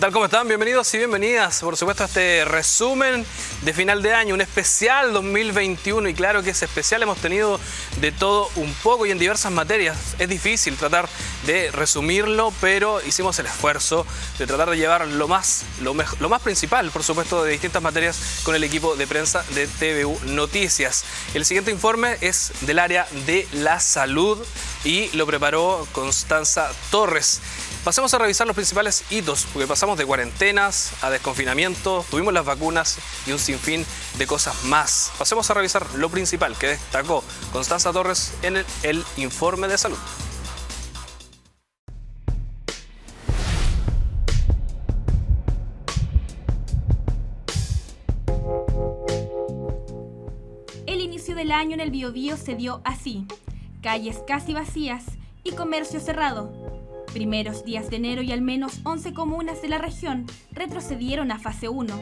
tal? ¿Cómo están? Bienvenidos y bienvenidas, por supuesto, a este resumen de final de año, un especial 2021. Y claro que ese especial hemos tenido de todo un poco y en diversas materias. Es difícil tratar de resumirlo, pero hicimos el esfuerzo de tratar de llevar lo más principal, por supuesto, de distintas materias con el equipo de prensa de TVU Noticias. El siguiente informe es del área de la salud y lo preparó Constanza Torres. Pasemos a revisar los principales hitos, porque pasamos de cuarentenas a desconfinamiento, tuvimos las vacunas y un sinfín de cosas más. Pasemos a revisar lo principal que destacó Constanza Torres en el informe de salud. El inicio del año en el Biobío se dio así: calles casi vacías y comercio cerrado. Primeros días de enero y al menos 11 comunas de la región retrocedieron a fase 1.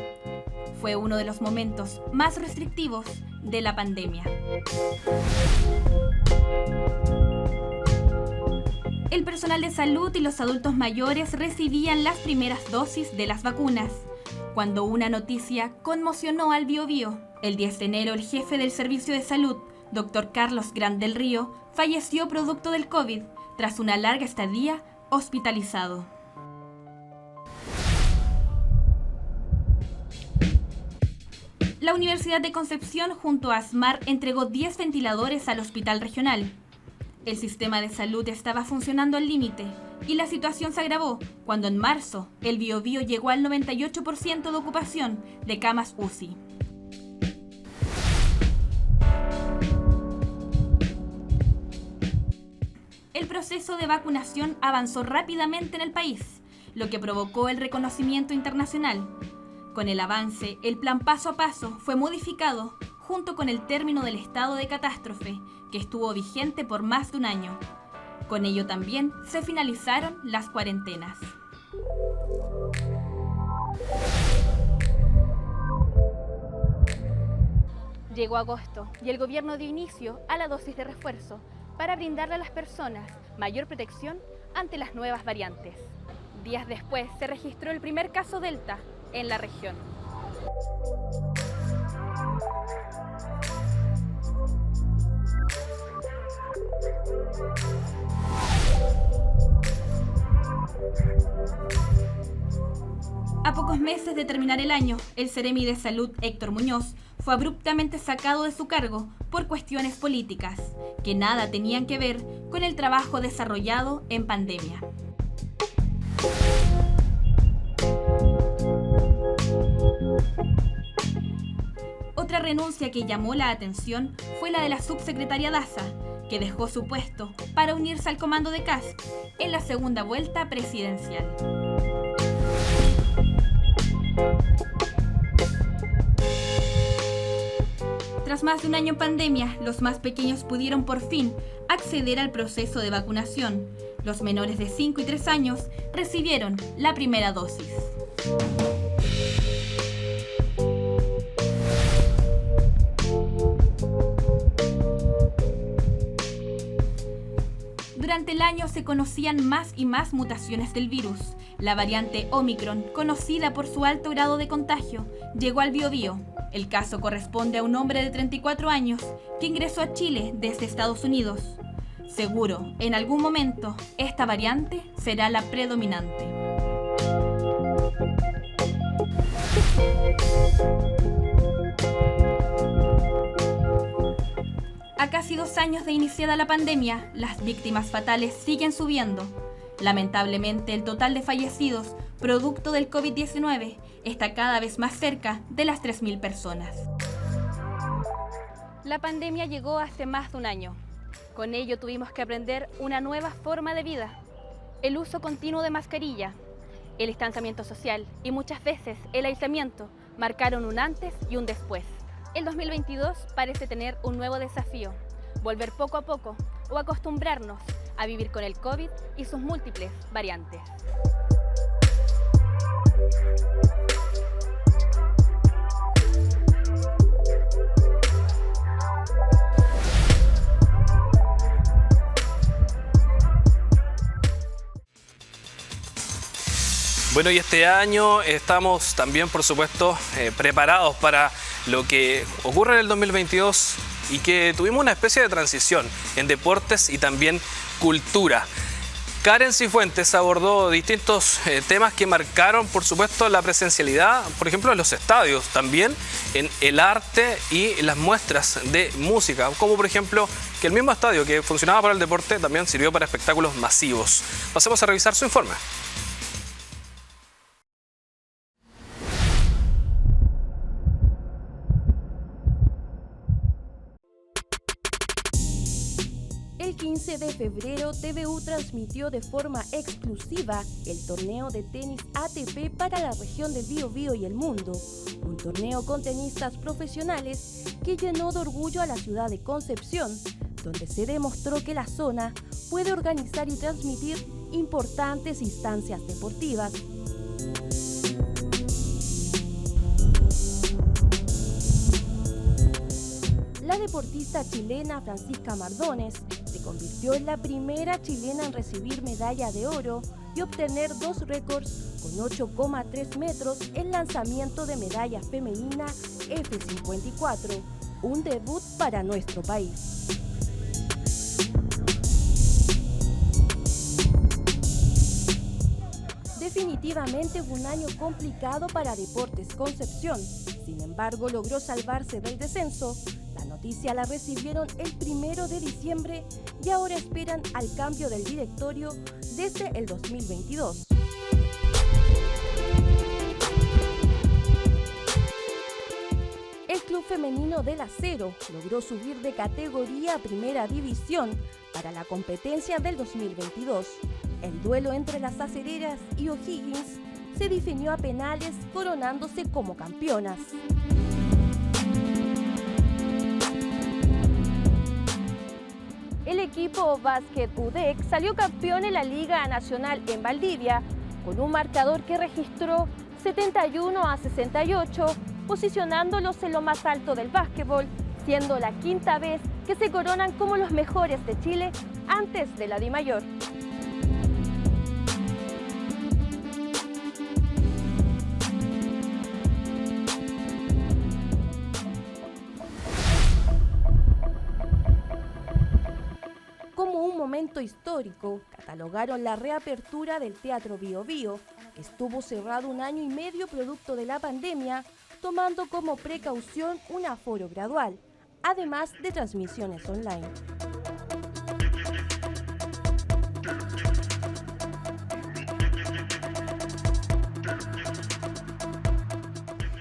Fue uno de los momentos más restrictivos de la pandemia. El personal de salud y los adultos mayores recibían las primeras dosis de las vacunas, cuando una noticia conmocionó al Biobío. El 10 de enero, el jefe del Servicio de Salud, Dr. Carlos Grant del Río, falleció producto del COVID tras una larga estadía hospitalizado. La Universidad de Concepción junto a ASMAR entregó 10 ventiladores al hospital regional. El sistema de salud estaba funcionando al límite y la situación se agravó cuando en marzo el Biobío llegó al 98% de ocupación de camas UCI. El proceso de vacunación avanzó rápidamente en el país, lo que provocó el reconocimiento internacional. Con el avance, el plan paso a paso fue modificado junto con el término del estado de catástrofe, que estuvo vigente por más de un año. Con ello también se finalizaron las cuarentenas. Llegó agosto y el gobierno dio inicio a la dosis de refuerzo para brindarle a las personas mayor protección ante las nuevas variantes. Días después se registró el primer caso Delta en la región. A pocos meses de terminar el año, el Seremi de Salud, Héctor Muñoz, fue abruptamente sacado de su cargo por cuestiones políticas, que nada tenían que ver con el trabajo desarrollado en pandemia. Otra renuncia que llamó la atención fue la de la subsecretaria Daza, que dejó su puesto para unirse al comando de Kast en la segunda vuelta presidencial. Tras más de un año en pandemia, los más pequeños pudieron por fin acceder al proceso de vacunación. Los menores de 5 y 3 años recibieron la primera dosis. Durante el año se conocían más y más mutaciones del virus. La variante Omicron, conocida por su alto grado de contagio, llegó al Biobío. El caso corresponde a un hombre de 34 años que ingresó a Chile desde Estados Unidos. Seguro, en algún momento, esta variante será la predominante. A casi 2 años de iniciada la pandemia, las víctimas fatales siguen subiendo. Lamentablemente, el total de fallecidos producto del COVID-19 está cada vez más cerca de las 3.000 personas. La pandemia llegó hace más de un año. Con ello tuvimos que aprender una nueva forma de vida. El uso continuo de mascarilla, el distanciamiento social y muchas veces el aislamiento marcaron un antes y un después. El 2022 parece tener un nuevo desafío: volver poco a poco o acostumbrarnos a vivir con el COVID y sus múltiples variantes. Bueno, y este año estamos también, por supuesto, preparados para lo que ocurre en el 2022 y que tuvimos una especie de transición en deportes y también cultura. Karen Cifuentes abordó distintos temas que marcaron, por supuesto, la presencialidad, por ejemplo, en los estadios, también en el arte y las muestras de música, como por ejemplo que el mismo estadio que funcionaba para el deporte también sirvió para espectáculos masivos. Pasemos a revisar su informe. El 15 de febrero, TVU transmitió de forma exclusiva el torneo de tenis ATP para la región del Biobío y el mundo, un torneo con tenistas profesionales que llenó de orgullo a la ciudad de Concepción, donde se demostró que la zona puede organizar y transmitir importantes instancias deportivas. La deportista chilena Francisca Mardones se convirtió en la primera chilena en recibir medalla de oro y obtener 2 récords con 8,3 metros en lanzamiento de medalla femenina F54, un debut para nuestro país. Definitivamente fue un año complicado para Deportes Concepción, sin embargo logró salvarse del descenso. La noticia la recibieron el 1 de diciembre y ahora esperan al cambio del directorio desde el 2022. El club femenino del Acero logró subir de categoría a Primera División para la competencia del 2022. El duelo entre las acereras y O'Higgins se definió a penales, coronándose como campeonas. El equipo Básquet UDEC salió campeón en la Liga Nacional en Valdivia, con un marcador que registró 71-68, posicionándolos en lo más alto del básquetbol, siendo la 5ª vez que se coronan como los mejores de Chile antes de la DIMAYOR. Como un momento histórico, catalogaron la reapertura del Teatro Biobío, que estuvo cerrado 1 año y medio producto de la pandemia, tomando como precaución un aforo gradual, además de transmisiones online.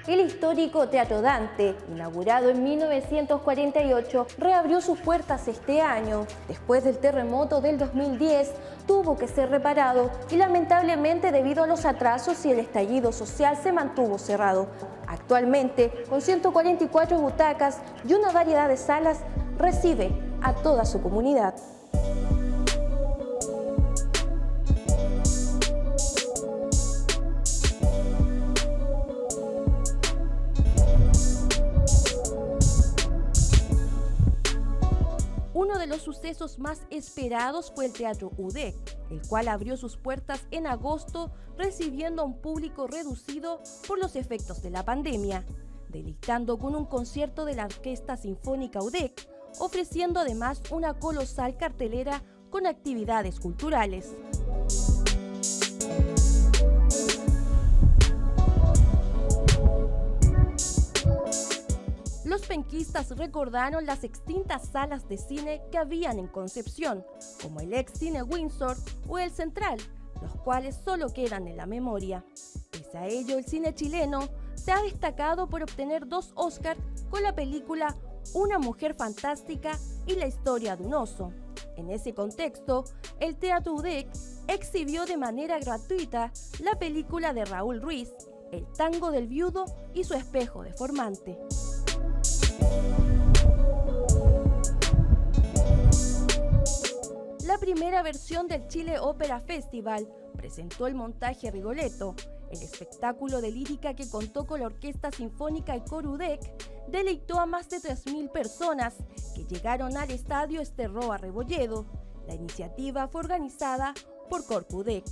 El histórico Teatro Dante, inaugurado en 1948, reabrió sus puertas este año. Después del terremoto del 2010, tuvo que ser reparado y lamentablemente debido a los atrasos y el estallido social se mantuvo cerrado. Actualmente, con 144 butacas y una variedad de salas, recibe a toda su comunidad. Uno de los sucesos más esperados fue el Teatro UDEC, el cual abrió sus puertas en agosto recibiendo a un público reducido por los efectos de la pandemia, deleitando con un concierto de la Orquesta Sinfónica UDEC, ofreciendo además una colosal cartelera con actividades culturales. Los penquistas recordaron las extintas salas de cine que habían en Concepción, como el ex Cine Windsor o el Central, los cuales solo quedan en la memoria. Pese a ello, el cine chileno se ha destacado por obtener 2 Oscars con la película Una mujer fantástica y La historia de un oso. En ese contexto, el Teatro UDEC exhibió de manera gratuita la película de Raúl Ruiz, El tango del viudo y su espejo deformante. La primera versión del Chile Opera Festival presentó el montaje Rigoletto, el espectáculo de lírica que contó con la Orquesta Sinfónica y Coro UDEC, deleitó a más de 3.000 personas que llegaron al estadio Esterroa Rebolledo. La iniciativa fue organizada por Corpo UDEC.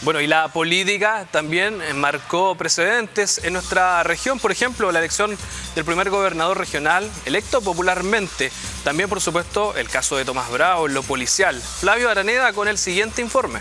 Bueno, y la política también marcó precedentes en nuestra región. Por ejemplo, la elección del primer gobernador regional electo popularmente. También, por supuesto, el caso de Tomás Bravo en lo policial. Flavio Araneda con el siguiente informe.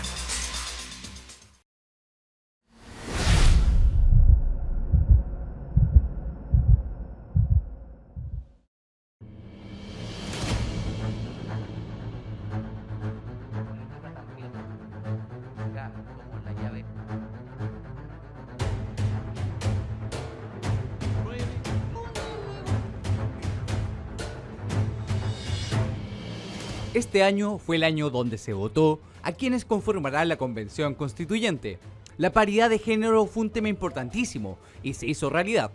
Este año fue el año donde se votó a quienes conformarán la Convención Constituyente. La paridad de género fue un tema importantísimo y se hizo realidad.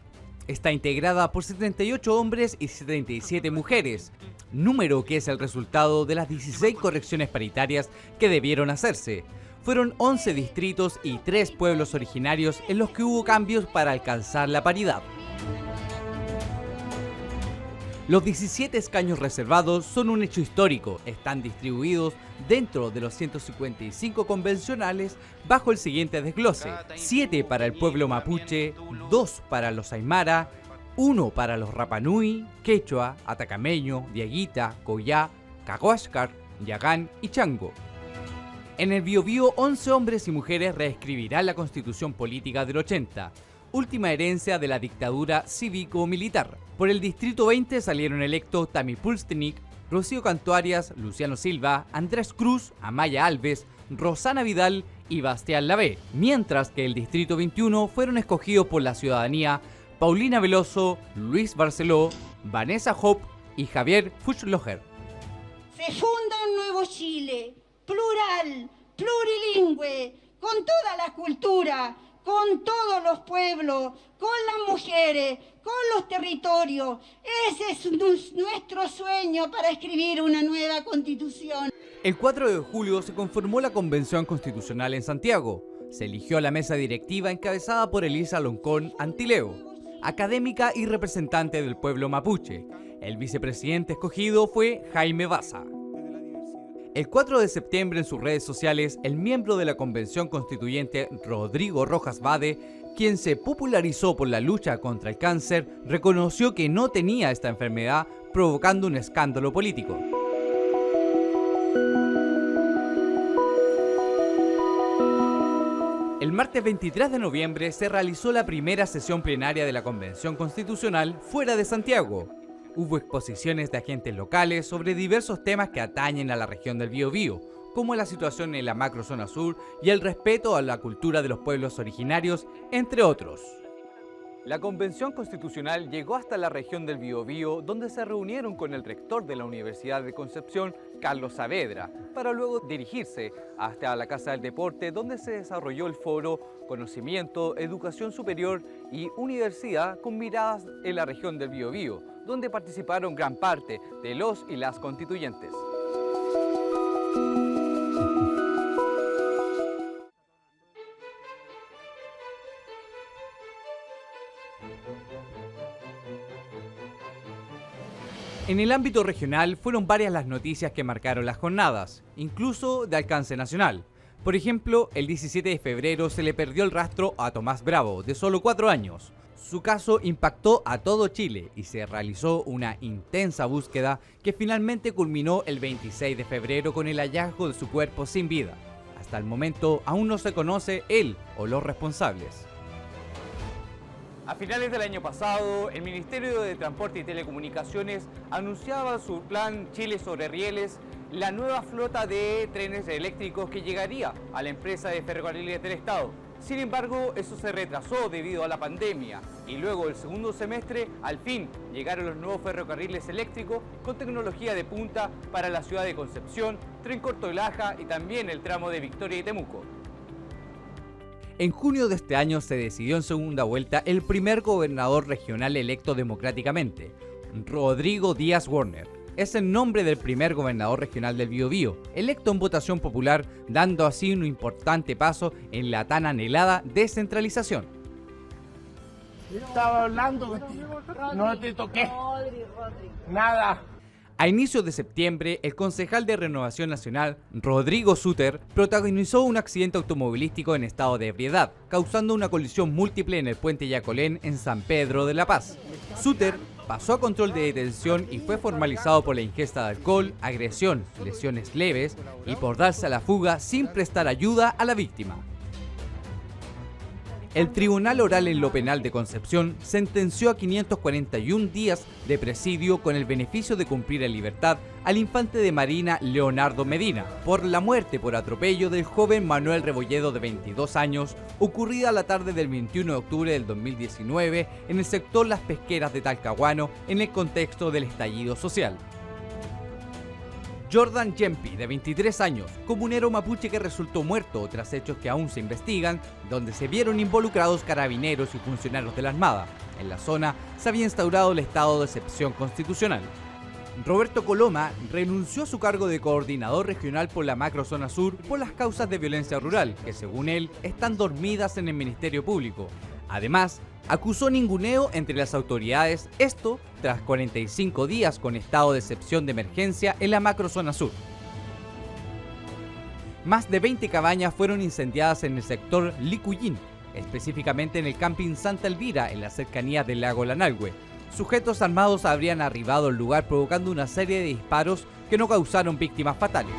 Está integrada por 78 hombres y 77 mujeres, número que es el resultado de las 16 correcciones paritarias que debieron hacerse. Fueron 11 distritos y 3 pueblos originarios en los que hubo cambios para alcanzar la paridad. Los 17 escaños reservados son un hecho histórico, están distribuidos dentro de los 155 convencionales bajo el siguiente desglose: 7 para el pueblo mapuche, 2 para los aymara, 1 para los rapanui, quechua, atacameño, diaguita, coyá, cahuáscar, yagán y chango. En el Biobío, 11 hombres y mujeres reescribirán la constitución política del 80, última herencia de la dictadura cívico-militar. Por el distrito 20 salieron electos Tami Pulstenik, Rocío Cantuarias, Luciano Silva, Andrés Cruz, Amaya Alves, Rosana Vidal y Bastián Lavé, mientras que el distrito 21 fueron escogidos por la ciudadanía Paulina Veloso, Luis Barceló, Vanessa Hope y Javier Fuchsloher. Se funda un nuevo Chile, plural, plurilingüe, con toda la cultura, con todos los pueblos, con las mujeres, con los territorios. Ese es nuestro sueño para escribir una nueva constitución. El 4 de julio se conformó la Convención Constitucional en Santiago. Se eligió a la mesa directiva encabezada por Elisa Loncón Antileo, académica y representante del pueblo mapuche. El vicepresidente escogido fue Jaime Baza. El 4 de septiembre en sus redes sociales, el miembro de la Convención Constituyente Rodrigo Rojas Bade, quien se popularizó por la lucha contra el cáncer, reconoció que no tenía esta enfermedad, provocando un escándalo político. El martes 23 de noviembre se realizó la primera sesión plenaria de la Convención Constitucional fuera de Santiago. Hubo exposiciones de agentes locales sobre diversos temas que atañen a la región del Biobío, como la situación en la macrozona sur y el respeto a la cultura de los pueblos originarios, entre otros. La Convención Constitucional llegó hasta la región del Biobío, donde se reunieron con el rector de la Universidad de Concepción, Carlos Saavedra, para luego dirigirse hasta la Casa del Deporte, donde se desarrolló el foro Conocimiento, Educación Superior y Universidad con miradas en la región del Biobío, donde participaron gran parte de los y las constituyentes. En el ámbito regional fueron varias las noticias que marcaron las jornadas, incluso de alcance nacional. Por ejemplo, el 17 de febrero se le perdió el rastro a Tomás Bravo, de solo 4 años. Su caso impactó a todo Chile y se realizó una intensa búsqueda que finalmente culminó el 26 de febrero con el hallazgo de su cuerpo sin vida. Hasta el momento aún no se conoce él o los responsables. A finales del año pasado, el Ministerio de Transporte y Telecomunicaciones anunciaba su plan Chile sobre Rieles, la nueva flota de trenes eléctricos que llegaría a la empresa de ferrocarriles del Estado. Sin embargo, eso se retrasó debido a la pandemia y luego del segundo semestre, al fin, llegaron los nuevos ferrocarriles eléctricos con tecnología de punta para la ciudad de Concepción, Tren Corto de Laja y también el tramo de Victoria y Temuco. En junio de este año se decidió en segunda vuelta el primer gobernador regional electo democráticamente, Rodrigo Díaz Warner. Es el nombre del primer gobernador regional del Biobío, electo en votación popular, dando así un importante paso en la tan anhelada descentralización. Estaba hablando contigo, no te toqué, nada. A inicios de septiembre, el concejal de Renovación Nacional, Rodrigo Suter, protagonizó un accidente automovilístico en estado de ebriedad, causando una colisión múltiple en el puente Yacolén en San Pedro de la Paz. Suter pasó a control de detención y fue formalizado por la ingesta de alcohol, agresión, lesiones leves y por darse a la fuga sin prestar ayuda a la víctima. El Tribunal Oral en lo Penal de Concepción sentenció a 541 días de presidio con el beneficio de cumplir en libertad al infante de Marina Leonardo Medina por la muerte por atropello del joven Manuel Rebolledo de 22 años, ocurrida la tarde del 21 de octubre del 2019 en el sector Las Pesqueras de Talcahuano en el contexto del estallido social. Jordan Yempi, de 23 años, comunero mapuche que resultó muerto tras hechos que aún se investigan, donde se vieron involucrados carabineros y funcionarios de la Armada. En la zona se había instaurado el estado de excepción constitucional. Roberto Coloma renunció a su cargo de coordinador regional por la macrozona sur por las causas de violencia rural, que según él están dormidas en el Ministerio Público. Además, acusó ninguneo entre las autoridades, esto tras 45 días con estado de excepción de emergencia en la macrozona sur. Más de 20 cabañas fueron incendiadas en el sector Licuyín, específicamente en el camping Santa Elvira, en las cercanías del lago Lanalhue. Sujetos armados habrían arribado al lugar provocando una serie de disparos que no causaron víctimas fatales.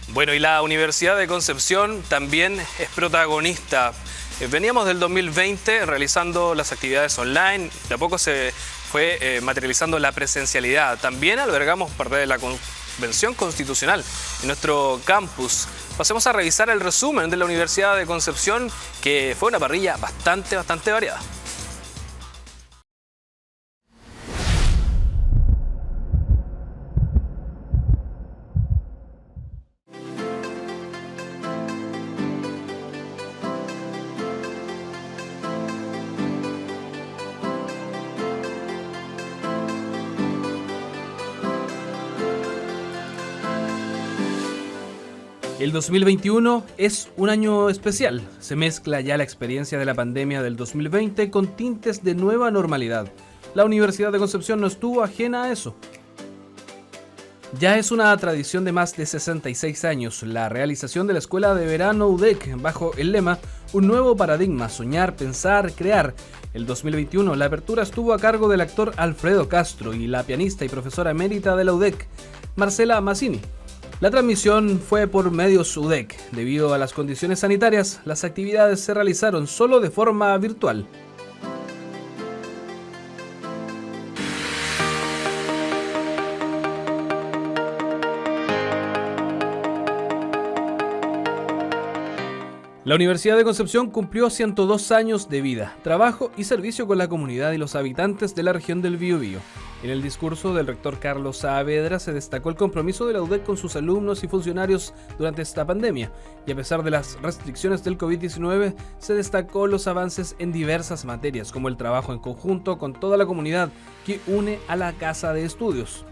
Bueno, y la Universidad de Concepción también es protagonista. Veníamos del 2020 realizando las actividades online, de a poco se fue materializando la presencialidad. También albergamos parte de la Convención Constitucional en nuestro campus. Pasemos a revisar el resumen de la Universidad de Concepción, que fue una parrilla bastante variada. El 2021 es un año especial. Se mezcla ya la experiencia de la pandemia del 2020 con tintes de nueva normalidad. La Universidad de Concepción no estuvo ajena a eso. Ya es una tradición de más de 66 años la realización de la Escuela de Verano UDEC bajo el lema Un nuevo paradigma, soñar, pensar, crear. El 2021 la apertura estuvo a cargo del actor Alfredo Castro y la pianista y profesora emérita de la UDEC, Marcela Mazzini. La transmisión fue por medios UDEC. Debido a las condiciones sanitarias, las actividades se realizaron solo de forma virtual. La Universidad de Concepción cumplió 102 años de vida, trabajo y servicio con la comunidad y los habitantes de la región del Biobío. En el discurso del rector Carlos Saavedra se destacó el compromiso de la UDEC con sus alumnos y funcionarios durante esta pandemia, y a pesar de las restricciones del COVID-19, se destacó los avances en diversas materias, como el trabajo en conjunto con toda la comunidad que une a la Casa de Estudios.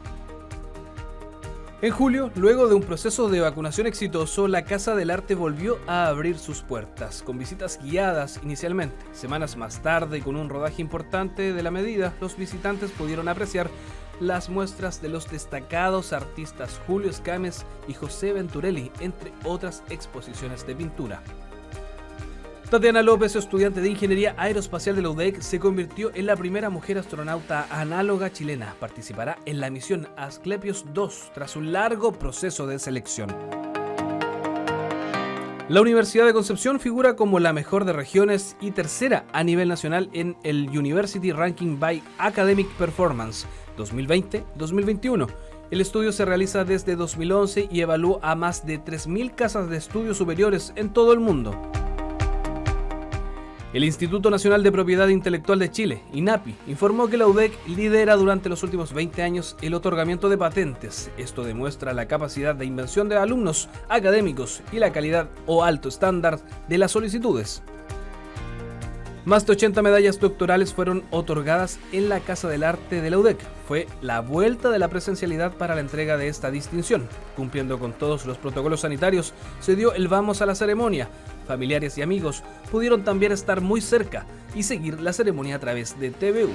En julio, luego de un proceso de vacunación exitoso, la Casa del Arte volvió a abrir sus puertas, con visitas guiadas inicialmente. Semanas más tarde y con un rodaje importante de la medida, los visitantes pudieron apreciar las muestras de los destacados artistas Julio Escames y José Venturelli, entre otras exposiciones de pintura. Tatiana López, estudiante de Ingeniería Aeroespacial de la UDEC, se convirtió en la primera mujer astronauta análoga chilena. Participará en la misión Asclepios 2 tras un largo proceso de selección. La Universidad de Concepción figura como la mejor de regiones y tercera a nivel nacional en el University Ranking by Academic Performance 2020-2021. El estudio se realiza desde 2011 y evaluó a más de 3.000 casas de estudios superiores en todo el mundo. El Instituto Nacional de Propiedad Intelectual de Chile, INAPI, informó que la UDEC lidera durante los últimos 20 años el otorgamiento de patentes. Esto demuestra la capacidad de invención de alumnos académicos y la calidad o alto estándar de las solicitudes. Más de 80 medallas doctorales fueron otorgadas en la Casa del Arte de la UDEC. Fue la vuelta de la presencialidad para la entrega de esta distinción. Cumpliendo con todos los protocolos sanitarios, se dio el vamos a la ceremonia. Familiares y amigos pudieron también estar muy cerca y seguir la ceremonia a través de TVU.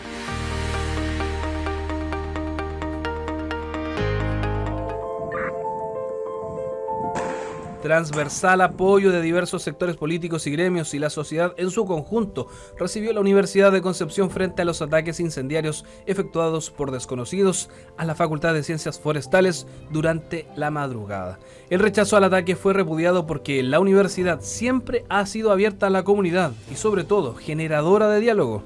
Transversal apoyo de diversos sectores políticos y gremios y la sociedad en su conjunto recibió la Universidad de Concepción frente a los ataques incendiarios efectuados por desconocidos a la Facultad de Ciencias Forestales durante la madrugada. El rechazo al ataque fue repudiado porque la universidad siempre ha sido abierta a la comunidad y sobre todo generadora de diálogo.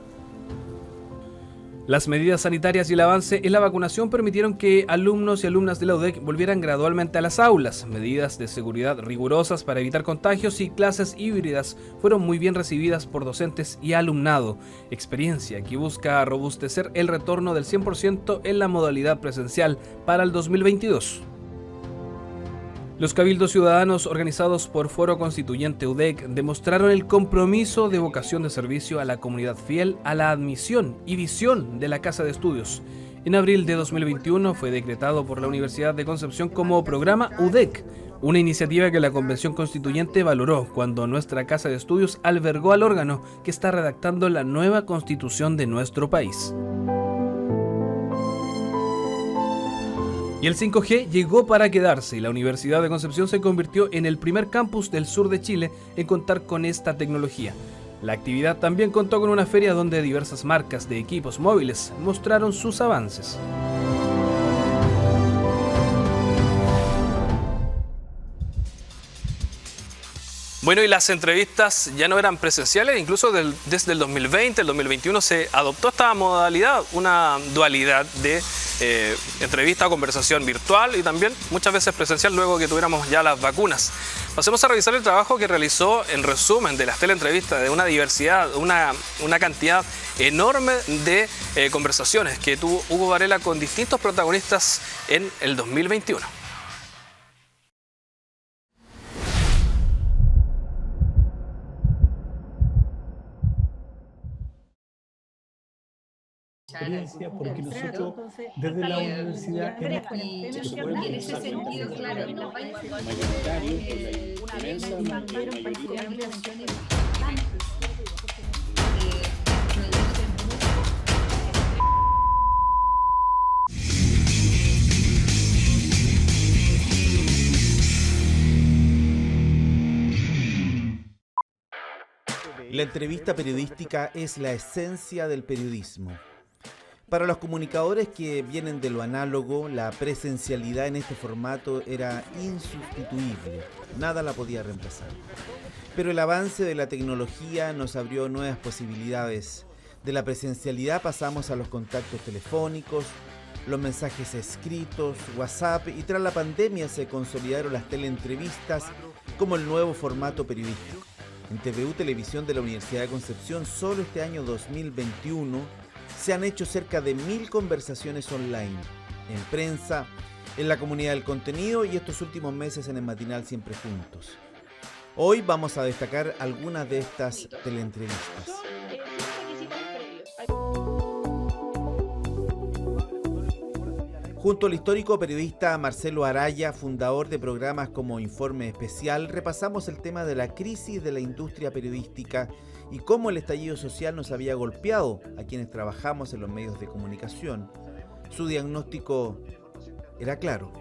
Las medidas sanitarias y el avance en la vacunación permitieron que alumnos y alumnas de la UDEC volvieran gradualmente a las aulas. Medidas de seguridad rigurosas para evitar contagios y clases híbridas fueron muy bien recibidas por docentes y alumnado. Experiencia que busca robustecer el retorno del 100% en la modalidad presencial para el 2022. Los cabildos ciudadanos organizados por Foro Constituyente UDEC demostraron el compromiso de vocación de servicio a la comunidad fiel a la admisión y visión de la Casa de Estudios. En abril de 2021 fue decretado por la Universidad de Concepción como programa UDEC, una iniciativa que la Convención Constituyente valoró cuando nuestra Casa de Estudios albergó al órgano que está redactando la nueva constitución de nuestro país. Y el 5G llegó para quedarse y la Universidad de Concepción se convirtió en el primer campus del sur de Chile en contar con esta tecnología. La actividad también contó con una feria donde diversas marcas de equipos móviles mostraron sus avances. Bueno, y las entrevistas ya no eran presenciales, incluso desde el 2020, el 2021 se adoptó esta modalidad, una dualidad de entrevista o conversación virtual y también muchas veces presencial luego que tuviéramos ya las vacunas. Pasemos a revisar el trabajo que realizó en resumen de las teleentrevistas, de una diversidad, una cantidad enorme de conversaciones que tuvo Hugo Varela con distintos protagonistas en el 2021. Experiencia, porque nosotros desde la universidad hemos y en ese sentido, claro, La entrevista periodística es la esencia del periodismo. Para los comunicadores que vienen de lo análogo, la presencialidad en este formato era insustituible, nada la podía reemplazar. Pero el avance de la tecnología nos abrió nuevas posibilidades. De la presencialidad pasamos a los contactos telefónicos, los mensajes escritos, WhatsApp, y tras la pandemia se consolidaron las teleentrevistas como el nuevo formato periodístico. En TVU Televisión de la Universidad de Concepción, solo este año 2021, se han hecho cerca de 1000 conversaciones online, en prensa, en la comunidad del contenido y estos últimos meses en el matinal Siempre Juntos. Hoy vamos a destacar algunas de estas teleentrevistas. Junto al histórico periodista Marcelo Araya, fundador de programas como Informe Especial, repasamos el tema de la crisis de la industria periodística y cómo el estallido social nos había golpeado a quienes trabajamos en los medios de comunicación. Su diagnóstico era claro.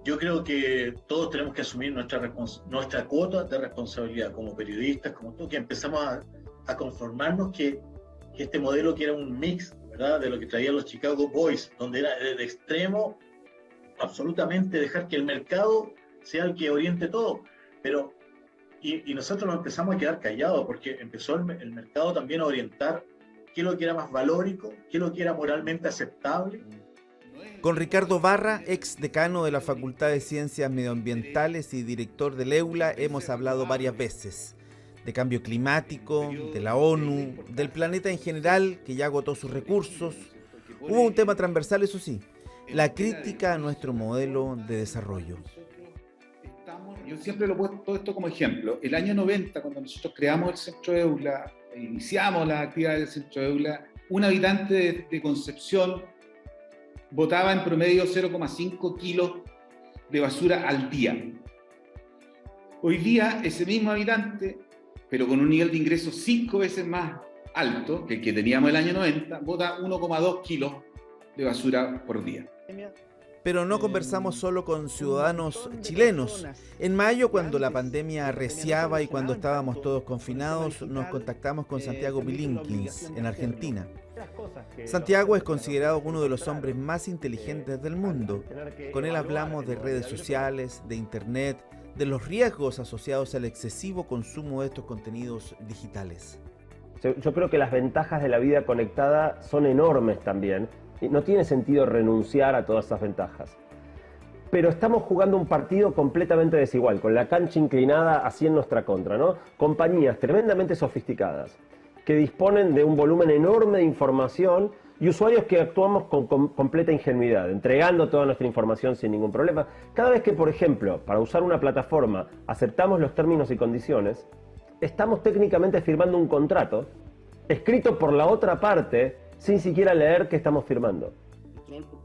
Yo creo que todos tenemos que asumir nuestra cuota de responsabilidad como periodistas, como tú, que empezamos a conformarnos que este modelo que era un mix, ¿verdad?, de lo que traían los Chicago Boys, donde era de extremo absolutamente dejar que el mercado sea el que oriente todo, pero y nosotros nos empezamos a quedar callados porque empezó el mercado también a orientar qué es lo que era más valórico, qué es lo que era moralmente aceptable. Con Ricardo Barra, ex decano de la Facultad de Ciencias Medioambientales y director del EULA, hemos hablado varias veces de cambio climático, de la ONU, del planeta en general que ya agotó sus recursos. Hubo un tema transversal, eso sí, la crítica a nuestro modelo de desarrollo. Yo siempre lo he puesto todo esto como ejemplo. El año 90, cuando nosotros creamos el Centro EULA, iniciamos las actividades del Centro Eula, un habitante de Concepción botaba en promedio 0,5 kilos de basura al día. Hoy día ese mismo habitante, pero con un nivel de ingresos 5 veces más alto que el que teníamos el año 90, bota 1,2 kilos de basura por día. Pero no conversamos solo con ciudadanos chilenos. En mayo, cuando la pandemia arreciaba y cuando estábamos todos confinados, nos contactamos con Santiago Bilinkins, en Argentina. Santiago es considerado uno de los hombres más inteligentes del mundo. Con él hablamos de redes sociales, de internet, de los riesgos asociados al excesivo consumo de estos contenidos digitales. Yo creo que las ventajas de la vida conectada son enormes también. No tiene sentido renunciar a todas esas ventajas. Pero estamos jugando un partido completamente desigual, con la cancha inclinada así en nuestra contra, ¿no? Compañías tremendamente sofisticadas, que disponen de un volumen enorme de información y usuarios que actuamos con completa ingenuidad, entregando toda nuestra información sin ningún problema. Cada vez que, por ejemplo, para usar una plataforma aceptamos los términos y condiciones, estamos técnicamente firmando un contrato escrito por la otra parte sin siquiera leer qué estamos firmando.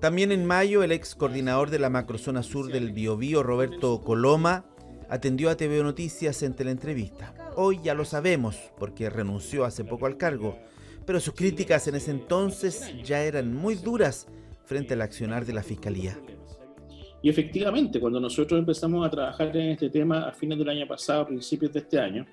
También en mayo, el ex coordinador de la macrozona sur del Biobío, Roberto Coloma, atendió a TVO Noticias en teleentrevista. Hoy ya lo sabemos, porque renunció hace poco al cargo, pero sus críticas en ese entonces ya eran muy duras frente al accionar de la Fiscalía. Y efectivamente, cuando nosotros empezamos a trabajar en este tema a fines del año pasado, a principios de este año,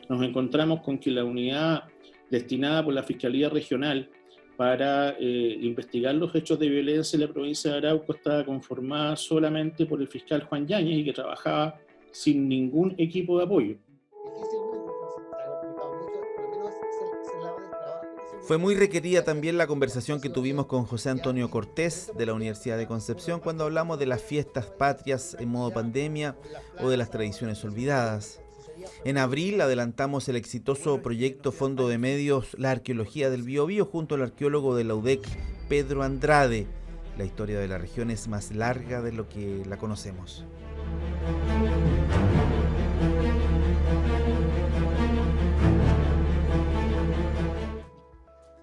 nos encontramos con que la unidad destinada por la Fiscalía Regional para investigar los hechos de violencia en la provincia de Arauco estaba conformada solamente por el fiscal Juan Yáñez y que trabajaba sin ningún equipo de apoyo. Fue muy requerida también la conversación que tuvimos con José Antonio Cortés de la Universidad de Concepción cuando hablamos de las fiestas patrias en modo pandemia o de las tradiciones olvidadas. En abril adelantamos el exitoso proyecto Fondo de Medios La Arqueología del Biobío junto al arqueólogo de la UDEC, Pedro Andrade. La historia de la región es más larga de lo que la conocemos.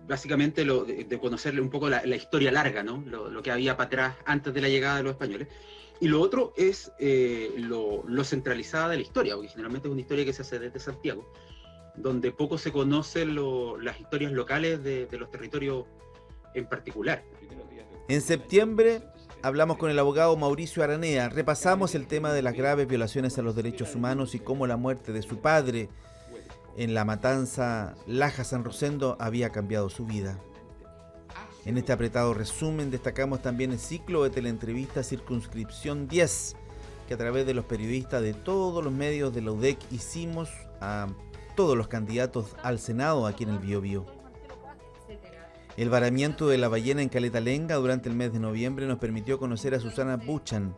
Básicamente de conocerle un poco la historia larga, ¿no? Lo que había para atrás antes de la llegada de los españoles. Y lo otro es lo centralizada de la historia, porque generalmente es una historia que se hace desde Santiago, donde poco se conocen las historias locales de los territorios en particular. En septiembre hablamos con el abogado Mauricio Aranea, repasamos el tema de las graves violaciones a los derechos humanos y cómo la muerte de su padre en la matanza Laja San Rosendo había cambiado su vida. En este apretado resumen destacamos también el ciclo de teleentrevistas Circunscripción 10, que a través de los periodistas de todos los medios de la UDEC hicimos a todos los candidatos al Senado aquí en el Biobío. El varamiento de la ballena en Caleta Lenga durante el mes de noviembre nos permitió conocer a Susana Buchan.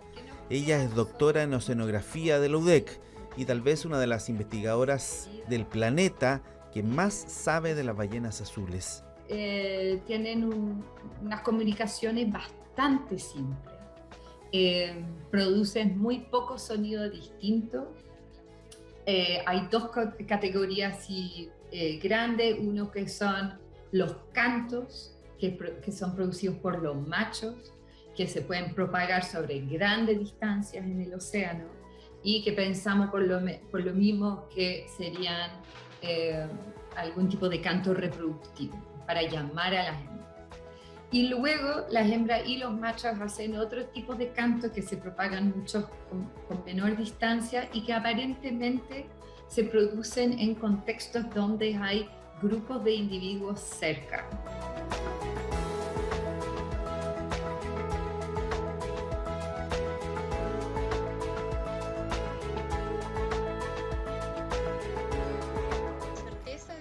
Ella es doctora en oceanografía de la UDEC y tal vez una de las investigadoras del planeta que más sabe de las ballenas azules. Tienen unas comunicaciones bastante simples, producen muy poco sonido distinto. Hay dos categorías grandes, uno que son los cantos, que son producidos por los machos, que se pueden propagar sobre grandes distancias en el océano y que pensamos por lo mismo que serían algún tipo de canto reproductivo para llamar a las hembras. Y luego las hembras y los machos hacen otro tipo de cantos que se propagan mucho con menor distancia y que aparentemente se producen en contextos donde hay grupos de individuos cerca.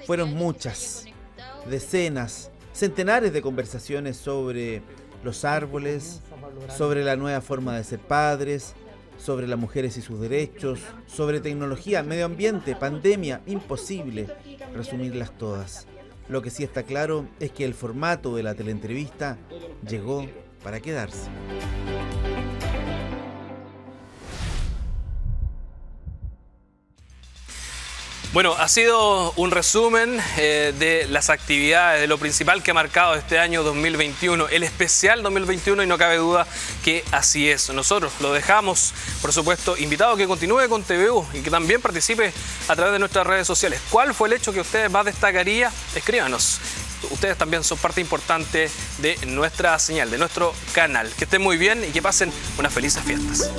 Fueron muchas, decenas, centenares de conversaciones sobre los árboles, sobre la nueva forma de ser padres, sobre las mujeres y sus derechos, sobre tecnología, medio ambiente, pandemia. Imposible resumirlas todas. Lo que sí está claro es que el formato de la teleentrevista llegó para quedarse. Bueno, ha sido un resumen de las actividades, de lo principal que ha marcado este año 2021, el especial 2021, y no cabe duda que así es. Nosotros lo dejamos, por supuesto, invitado a que continúe con TVU y que también participe a través de nuestras redes sociales. ¿Cuál fue el hecho que ustedes más destacaría? Escríbanos. Ustedes también son parte importante de nuestra señal, de nuestro canal. Que estén muy bien y que pasen unas felices fiestas.